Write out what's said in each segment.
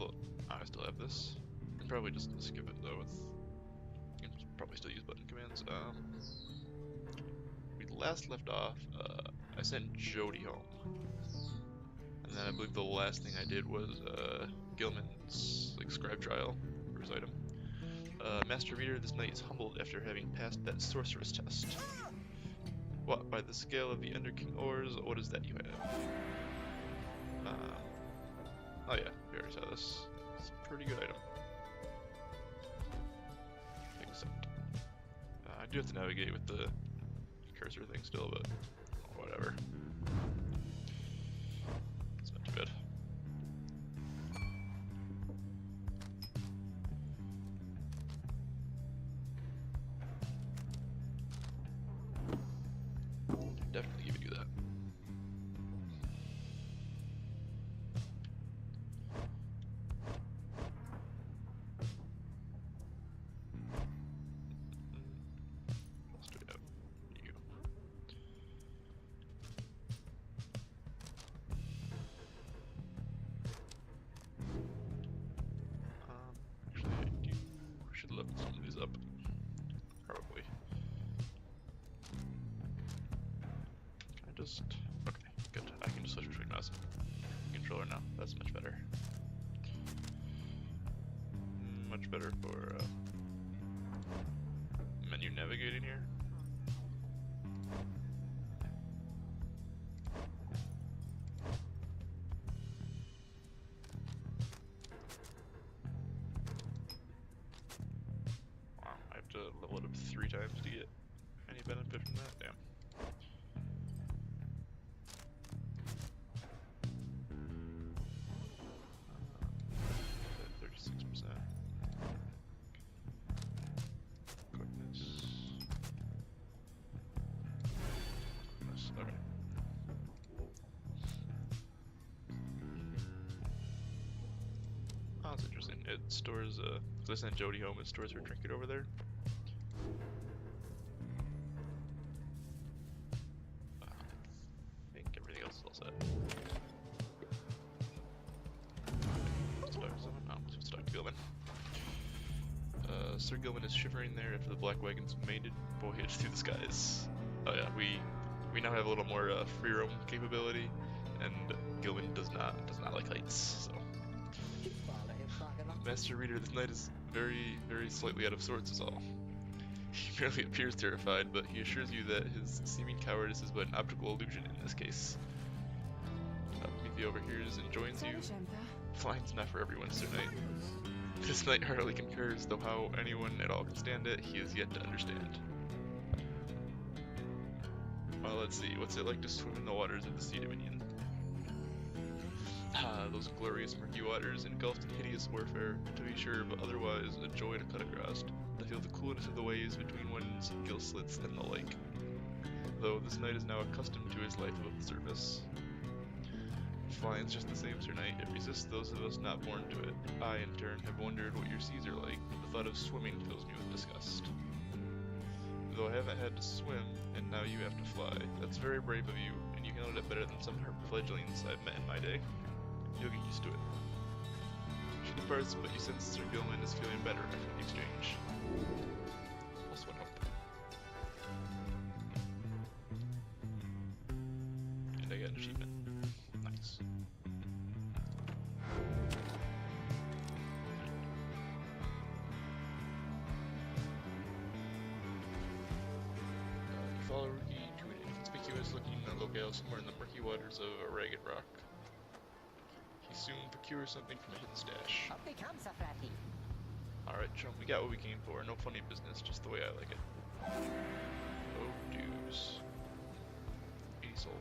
level. I still have this. I'd probably just skip it though. You can probably still use button commands. We last left off. I sent Jody home, and then I believe the last thing I did was Gilman's like scribe trial for his item. Master Reader, this knight is humbled after having passed that sorceress test. What, by the scale of the Ender King ores, what is that you have? Oh yeah, we already saw this. It's a pretty good item. Except, I do have to navigate with the cursor thing still, but whatever. It's not too bad. Definitely give you that. Let's do it. You. Actually, I should look some of these up. Probably. Okay, good. I can just switch between mouse and controller now. That's much better. Much better for menu navigating here. Wow, I have to level it up 3 times to get any benefit from that? Damn. 36%. Quickness. Okay. Oh, that's interesting. It stores, because I sent Jody home, it stores her trinket over there. I think everything else is all set. Talk to Gilman. Sir Gilman is shivering there after the black wagon's mated voyage through the skies. Oh yeah, we now have a little more free roam capability, and Gilman does not like heights. So, Master Reader, this knight is very slightly out of sorts, is all. He merely appears terrified, but he assures you that his seeming cowardice is but an optical illusion in this case. He overhears and joins you. Flying's not for everyone, Sir Knight. This knight heartily concurs, though how anyone at all can stand it, he is yet to understand. Well, let's see, what's it like to swim in the waters of the Sea Dominion? Ah, those glorious murky waters, engulfed in hideous warfare, to be sure, but otherwise a joy to cut across, to feel the coolness of the waves between one's gill slits and the like. Though this knight is now accustomed to his life above the surface. Flying's just the same, Sir Knight. It resists those of us not born to it. I, in turn, have wondered what your seas are like. The thought of swimming fills me with disgust. Though I haven't had to swim, and now you have to fly. That's very brave of you, and you handled it better than some fledglings I've met in my day. You'll get used to it. She departs, but you sense Sir Gilman is feeling better after the exchange. Plus one hope. And I got an achievement. Nice. You follow Rookie to an inconspicuous looking locale somewhere in the murky waters of a ragged rock. He soon procures something from a hidden stash. Alright, chump, we got what we came for. No funny business, just the way I like it. Oh, dues. 80 soul.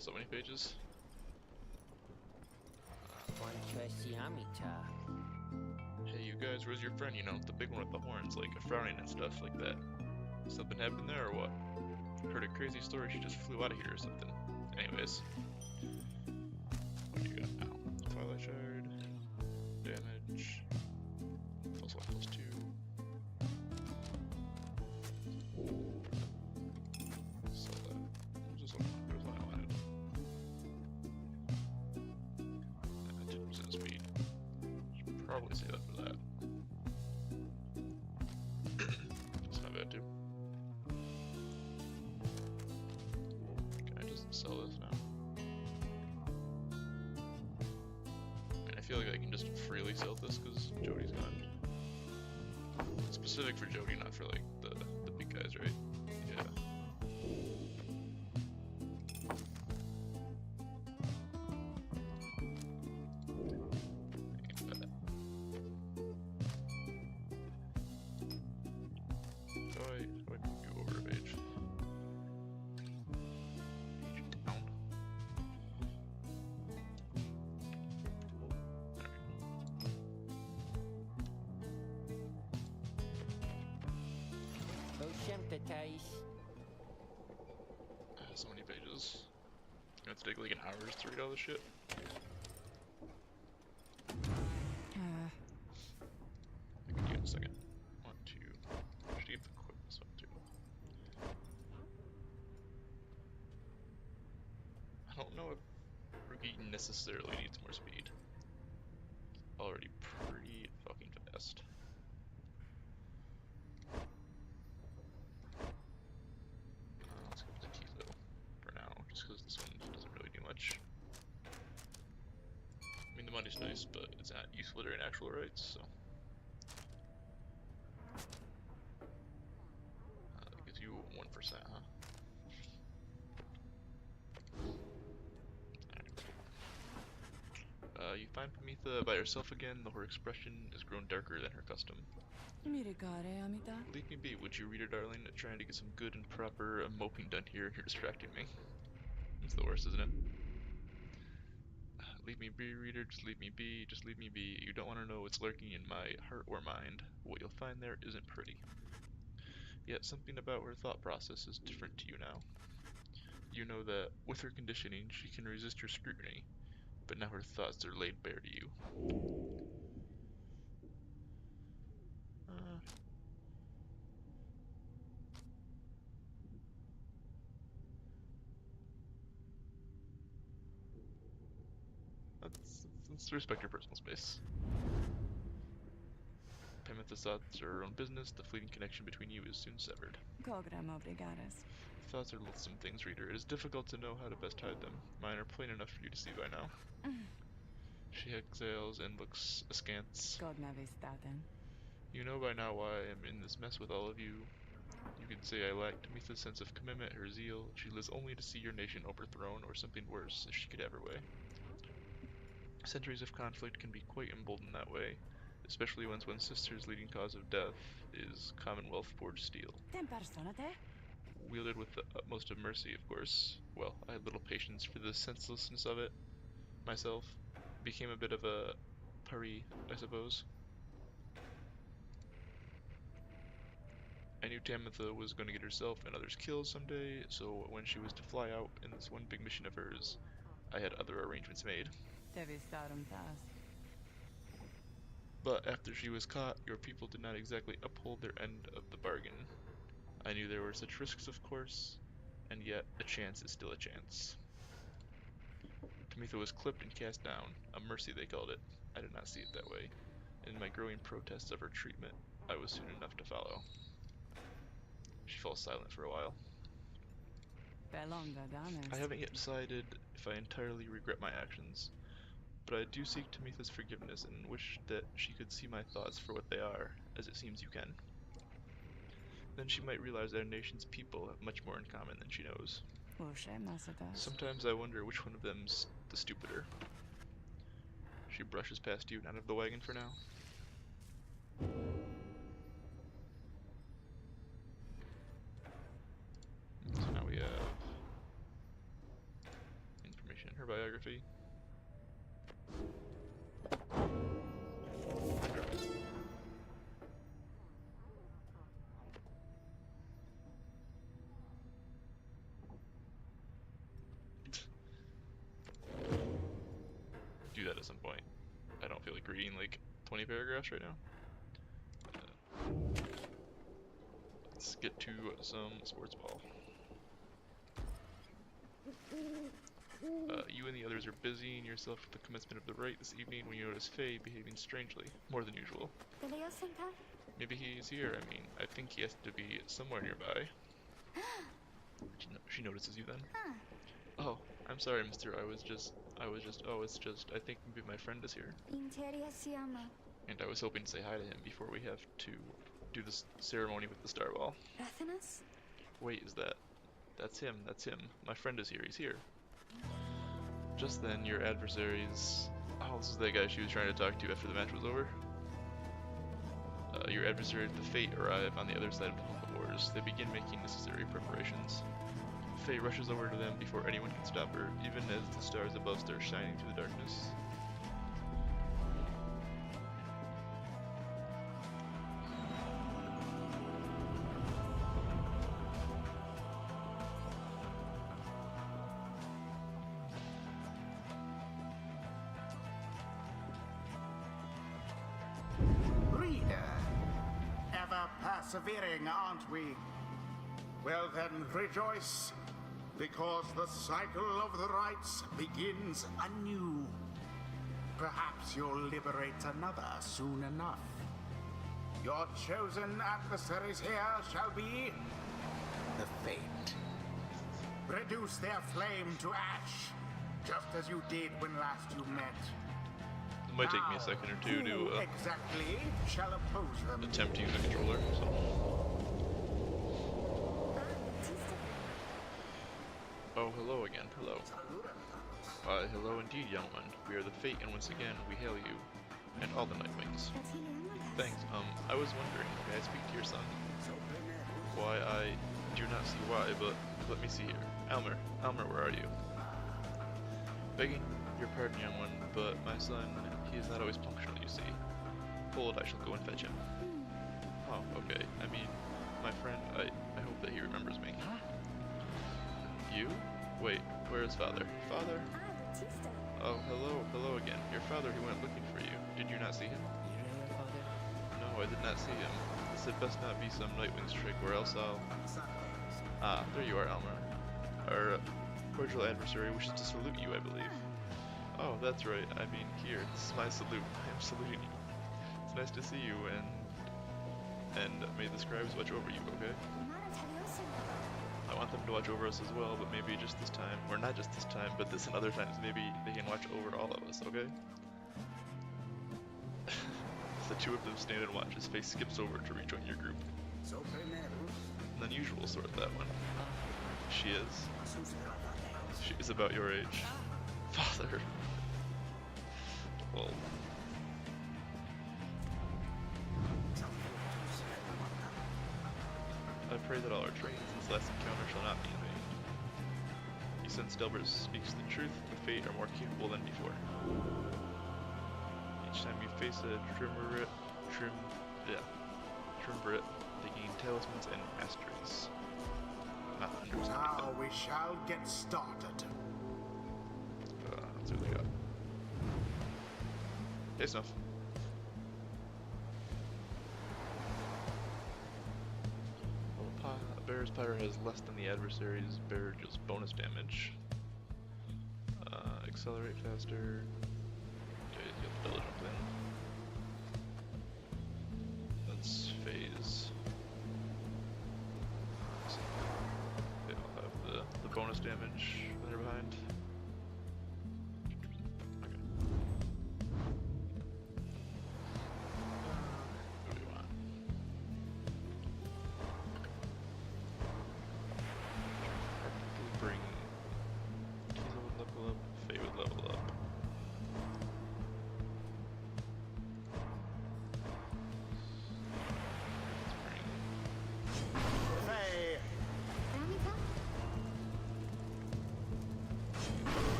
So many pages. guys, where's your friend? You know, the big one with the horns, like frowning and stuff like that. Something happened there or what? Heard a crazy story, she just flew out of here or something. Anyways. What do you got now? Twilight Shard. Damage. +1, +2. Sell that. What was this one? What was that I wanted? 10% speed. Should probably save that for that. That's not bad too. Can I just sell this now? I feel like I can just freely sell this because Jody's gone. It's specific for Jody, not for like the big guys, right? Yeah. How do I move you over a page? Page down. So many pages. Gonna have to take like an hour just to read all this shit. I can do it in a second. 1, 2. I should get the quickness up too. I don't know if Rugi necessarily needs more speed. Already pretty fucking fast. Let's go with Tito for now, just because this one doesn't really do much. I mean, the money's nice, but it's not useful during actual rights, so. That gives you 1%, huh? You find Pamitha by herself again, though her expression has grown darker than her custom. Leave me be, would you, reader darling? Trying to get some good and proper moping done here, and you're distracting me. It's the worst, isn't it? Leave me be, reader, just leave me be, just leave me be. You don't want to know what's lurking in my heart or mind. What you'll find there isn't pretty. Yet something about her thought process is different to you now. You know that, with her conditioning, she can resist your scrutiny, but now her thoughts are laid bare to you. Let's respect your personal space. Pamitha's thoughts are her own business. The fleeting connection between you is soon severed. Thoughts are loathsome things, reader. It is difficult to know how to best hide them. Mine are plain enough for you to see by now. She exhales and looks askance. You know by now why I am in this mess with all of you. You could say I lack Tamitha's sense of commitment, her zeal. She lives only to see your nation overthrown, or something worse, if she could have her way. Centuries of conflict can be quite emboldened that way, especially when one's sister's leading cause of death is Commonwealth forged steel. Wielded with the utmost of mercy, of course. Well, I had little patience for the senselessness of it myself. Became a bit of a Pyre, I suppose. I knew Tamitha was going to get herself and others killed someday, so when she was to fly out in this one big mission of hers, I had other arrangements made. But after she was caught, your people did not exactly uphold their end of the bargain. I knew there were such risks, of course, and yet a chance is still a chance. Tamitha was clipped and cast down, a mercy they called it. I did not see it that way, and in my growing protests of her treatment, I was soon enough to follow. She falls silent for a while. I haven't yet decided if I entirely regret my actions, but I do seek Tamitha's forgiveness and wish that she could see my thoughts for what they are, as it seems you can. Then she might realize that our nation's people have much more in common than she knows. Sometimes I wonder which one of them's the stupider. She brushes past you and out of the wagon for now. So now we have information in her biography. like reading like 20 paragraphs right now. Let's get to some sports ball. You and the others are busying yourself with the commencement of the rite this evening when you notice Faye behaving strangely, more than usual. Maybe he's here. I mean, I think he has to be somewhere nearby. She notices you then. Oh, I'm sorry, mister. Oh, it's just, I think maybe my friend is here. And I was hoping to say hi to him before we have to do this ceremony with the star ball. Wait, that's him. My friend is here. He's here. Just then, your adversaries... Oh, this is the guy she was trying to talk to after the match was over. Your adversaries, the Fate, arrive on the other side of the home of Wars. They begin making necessary preparations. Faye rushes over to them before anyone can stop her, even as the stars above start shining through the darkness. Persevering, aren't we? Well then, rejoice, because the cycle of the rites begins anew. Perhaps you'll liberate another soon enough. Your chosen adversaries here shall be the Fate. Reduce their flame to ash, just as you did when last you met. It might take me a second or two to exactly shall oppose them. Attempt to use a controller. So. Oh, hello again. Hello. Hello indeed, young one. We are the Fate, and once again we hail you and all the Nightwings. Thanks. I was wondering, may I speak to your son? Why, I do not see why, but let me see here. Elmer, where are you? Begging your pardon, young one, but my son, he is not always punctual, you see. Hold, I shall go and fetch him. Oh, okay. I mean, my friend, I hope that he remembers me. You? Wait, where is father? Father? Oh, hello again. Your father, he went looking for you. Did you not see him? No, I did not see him. This had best not be some Nightwing's trick, or else I'll... Ah, there you are, Elmer. Our cordial adversary wishes to salute you, I believe. Oh, that's right. I mean, here, this is my salute. I am saluting you. It's nice to see you, and may the scribes watch over you, okay? I want them to watch over us as well, but maybe just this time, or not just this time, but this and other times, maybe they can watch over all of us, okay? The two of them stand and watch. His face skips over to rejoin your group. An unusual sort, that one. She is. She is about your age. Father. Well. I pray that all our training since last encounter shall not be in vain. He since Delbert speaks the truth, the Fate are more capable than before. Each time you face a triumvirate, they gain talismans and masteries. Not understanding Now them. we shall get started. That's what they got. Hey, Snuff. Bear's Pyre has less than the adversary's. Bear deals bonus damage. Accelerate faster. Okay, you have to double jump in. That's phase. They all have the bonus damage when they're behind.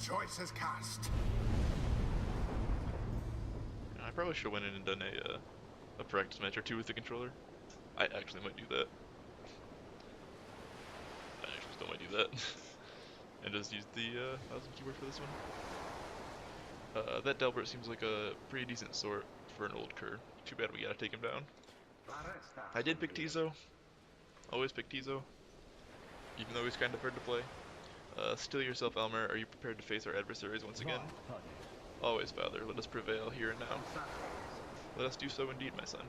Choice is cast. I probably should have went in and done a practice match or two with the controller. I actually might do that. I actually still might do that. And just use the mouse and keyboard for this one. That Delbert seems like a pretty decent sort for an old cur. Too bad we gotta take him down. I did pick Tizo. Always pick Tizo. Even though he's kind of hard to play. Still yourself, Elmer. Are you prepared to face our adversaries once again? Always, Father. Let us prevail here and now. Let us do so indeed, my son.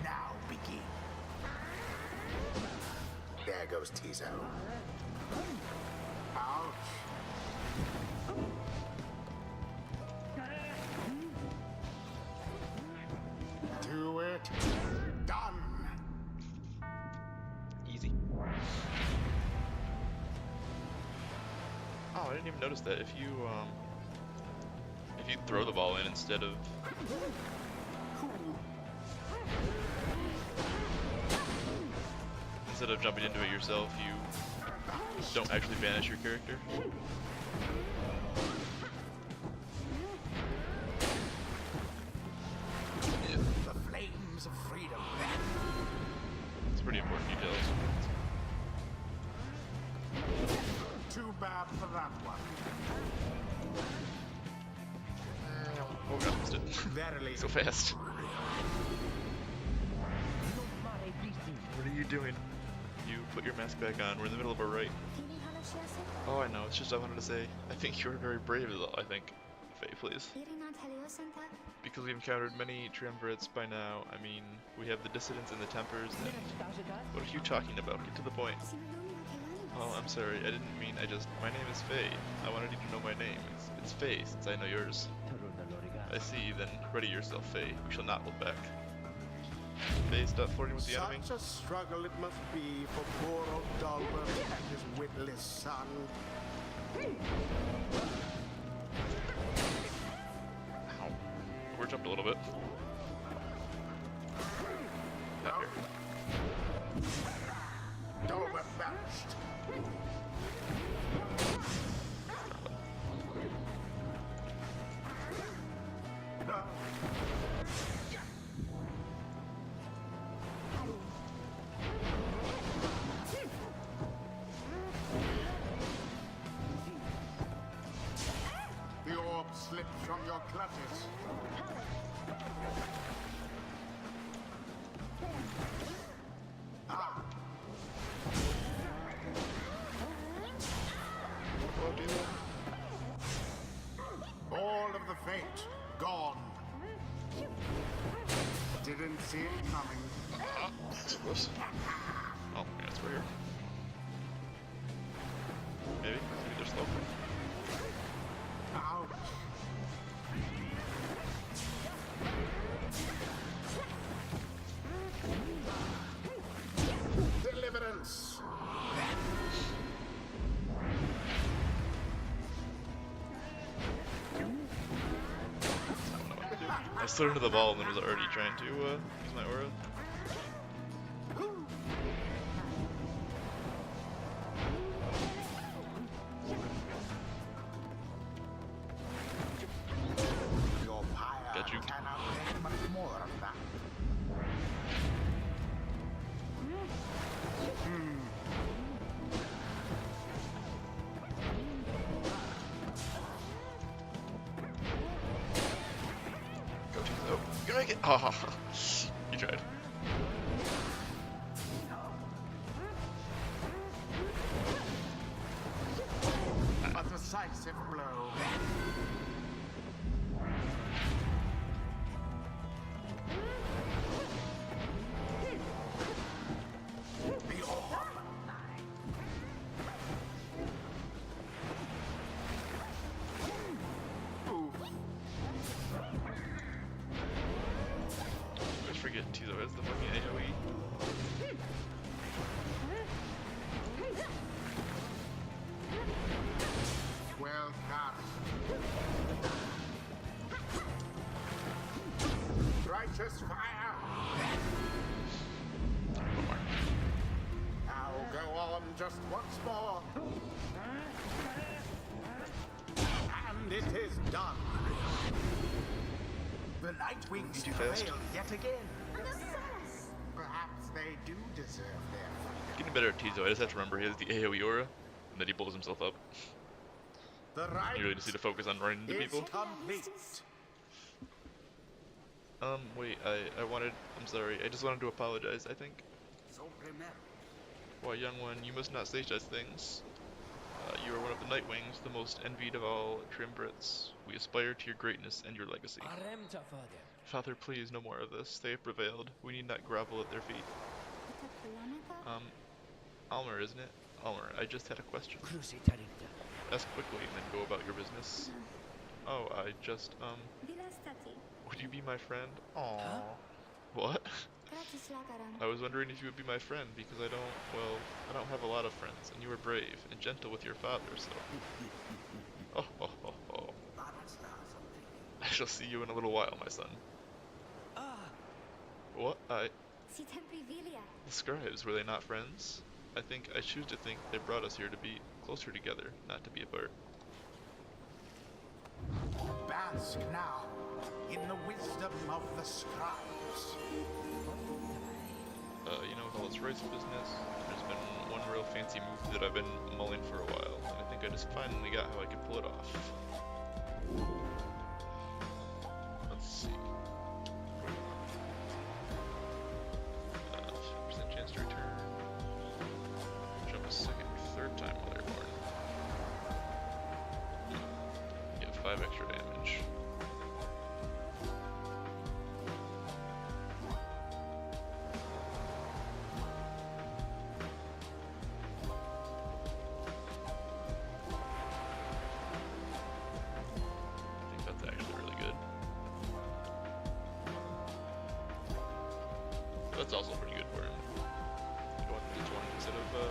Now begin. There goes Tizo. Ouch. Do it. Done. Easy. Oh, I didn't even notice that. If you throw the ball in instead of jumping into it yourself, you don't actually banish your character. The flames of freedom. It's pretty important details. Too bad for that one. Oh god, missed it. Verily. So fast. What are you doing? You put your mask back on. We're in the middle of a right. Oh, I know. It's just I wanted to say. I think you're very brave, is all. I think. Faye, please. Because we've encountered many triumvirates by now. I mean, we have the dissidents and the tempers. And what are you talking about? Get to the point. Oh, I'm sorry. I didn't mean. My name is Faye. I wanted you to know my name. It's Faye, since I know yours. I see. Then ready yourself, Faye. We shall not hold back. Faye, stop flirting with the enemy. Such a struggle it must be for poor old Dalbert and his witless son. Ow. We're jumped a little bit. Not here. Dalbert vanished. No. The orb slipped from your clutches. Ah. Oh, do that. All of the fate gone. Didn't see it coming. That's close. Oh, yeah, it's right here. Maybe they're slow. Ouch. Deliverance. I slid into the ball and then was already trying to use my aura. Your Pyre Got you. cannot take much more of that. Go to the. You make it! Oh, you tried. A decisive blow. The orb. Oof. I forget Tizo has the fucking AoE. Well cast. Righteous fire. One more. Now go on just once more. And it is done. The Nightwings too fast. fail yet again. Perhaps they do deserve their freedom. Getting better at Tizo. I just have to remember he has the AoE aura, and that he blows himself up. The right You really just need to focus on running into is people. complete. Wait, I'm sorry, I just wanted to apologize, I think. Why, young one, you must not say such things. You are one of the Nightwings, the most envied of all triumvirates. We aspire to your greatness and your legacy. Father, please, no more of this. They have prevailed. We need not grovel at their feet. Almer, isn't it? Almer, I just had a question. Ask quickly and then go about your business. Oh, would you be my friend? Aww. Huh? What? I was wondering if you would be my friend, because I don't have a lot of friends, and you are brave and gentle with your father, so... Oh, oh, oh, oh. I shall see you in a little while, my son. What? The scribes, were they not friends? I choose to think they brought us here to be closer together, not to be apart. Bask now in the wisdom of the scribes. You know, with all this rights business, there's been one real fancy move that I've been mulling for a while, and I think I just finally got how I could pull it off. Let's see. 50% chance to return. Jump a second or third time while you're born. Get 5 extra damage. That's also pretty good for him. Going to 20 instead of 15.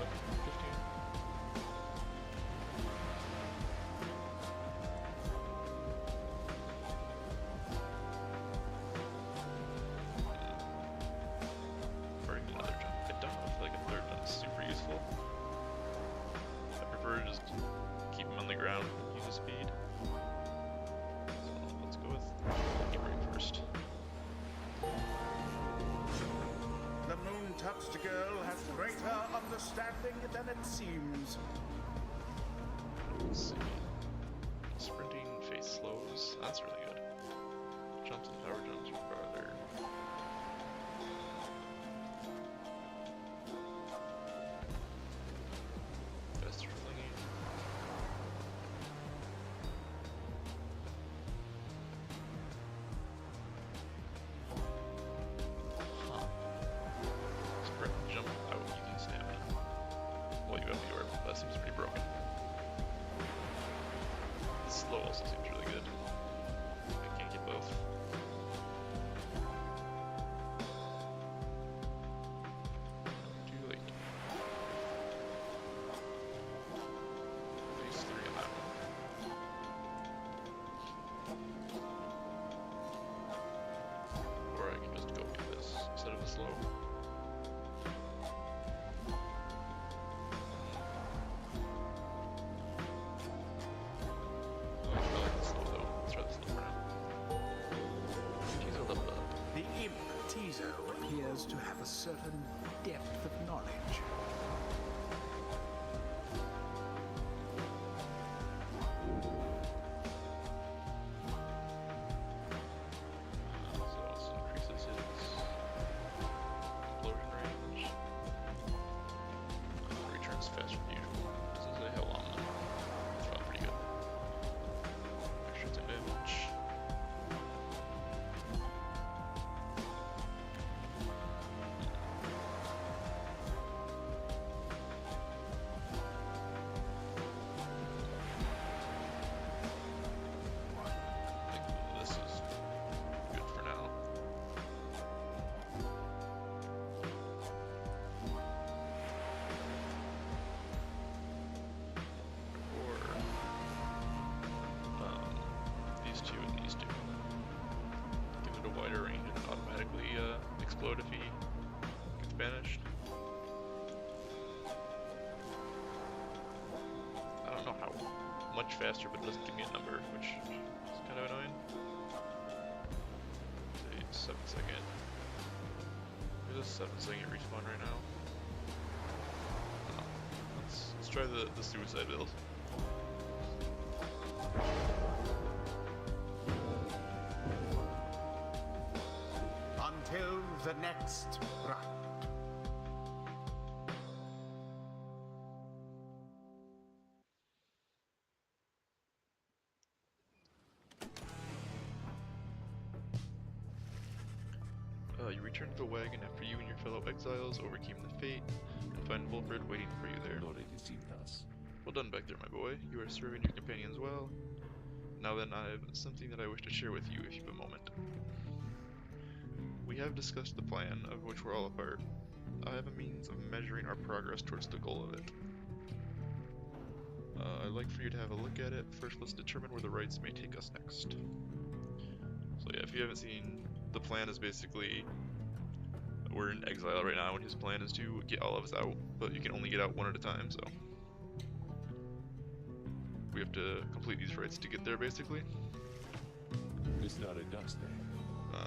Or another jump. I don't know if like a third jump is super useful. I prefer to just keep him on the ground and use his speed. So let's go with Pyre first. The moon-touched girl has greater understanding than it seems. Let's see. Sprinting face slows. That's really good. Jumps and power jumps are farther. Faster flinging. Sprint and jump out using stamina. Well, you have the orb. That seems pretty broken. Slow also seems really good. I can't get both. Too late. Phase 3 on that one. Or I can just go get this instead of a slow. Tizo appears to have a certain depth of knowledge. So this increases his explosion range. Returns faster than usual. Doesn't say how long though. It's probably pretty good. Extra 10 damage. This is good for now. Or these two and these two. Give it a wider range and automatically explode if he gets banished. I don't know how much faster, but it doesn't give me a number, which is kind of annoying. 7-second. There's a 7-second respawn right now. Let's try the suicide build. Until the next round. You return to the wagon after you and your fellow exiles overcame the fate and find Wolfred waiting for you there. Well done back there, my boy. You are serving your companions well. Now then, I have something that I wish to share with you if you have a moment. We have discussed the plan, of which we're all a part. I have a means of measuring our progress towards the goal of it. I'd like for you to have a look at it. First, let's determine where the rites may take us next. So yeah, if you haven't seen, the plan is basically, we're in exile right now, and his plan is to get all of us out, but you can only get out one at a time, so we have to complete these rites to get there, basically. It's not a dust day.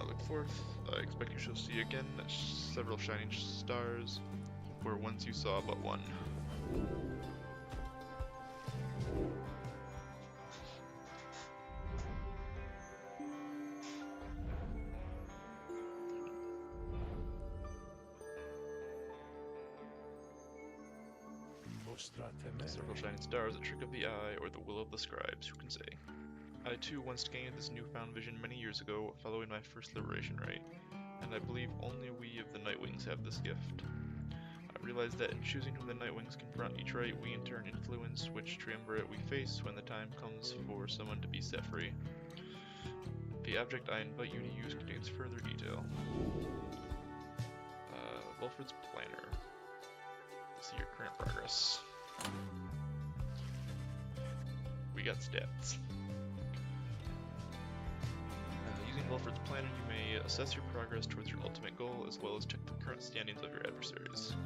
Look forth. I expect you shall see again several shining stars, where once you saw but one. Several shining stars, a trick of the eye, or the will of the scribes, who can say? I too once gained this newfound vision many years ago, following my first liberation rite, and I believe only we of the Nightwings have this gift. I realize that in choosing whom the Nightwings confront each rite, we in turn influence which triumvirate we face when the time comes for someone to be set free. The object I invite you to use contains further detail. Wilfred's Planner. See your current progress. We got stats. Using Wilfred's Planner, you may assess your progress towards your ultimate goal, as well as check the current standings of your adversaries.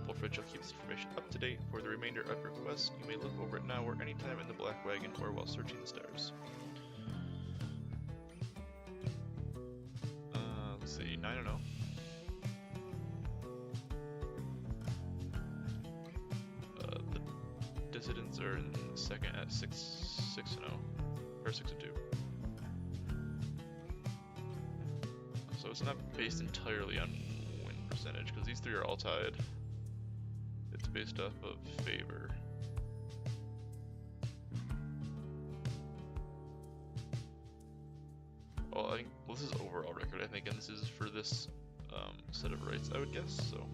Wilfred shall keep this information up to date. For the remainder of your quest, you may look over it now or anytime in the Black Wagon or while searching the stars. Let's see, 9-0. Dissidents are in second at 6-0, or 6-2. So it's not based entirely on win percentage, because these three are all tied. It's based off of favor. Well, this is overall record, I think, and this is for this set of rights, I would guess, so.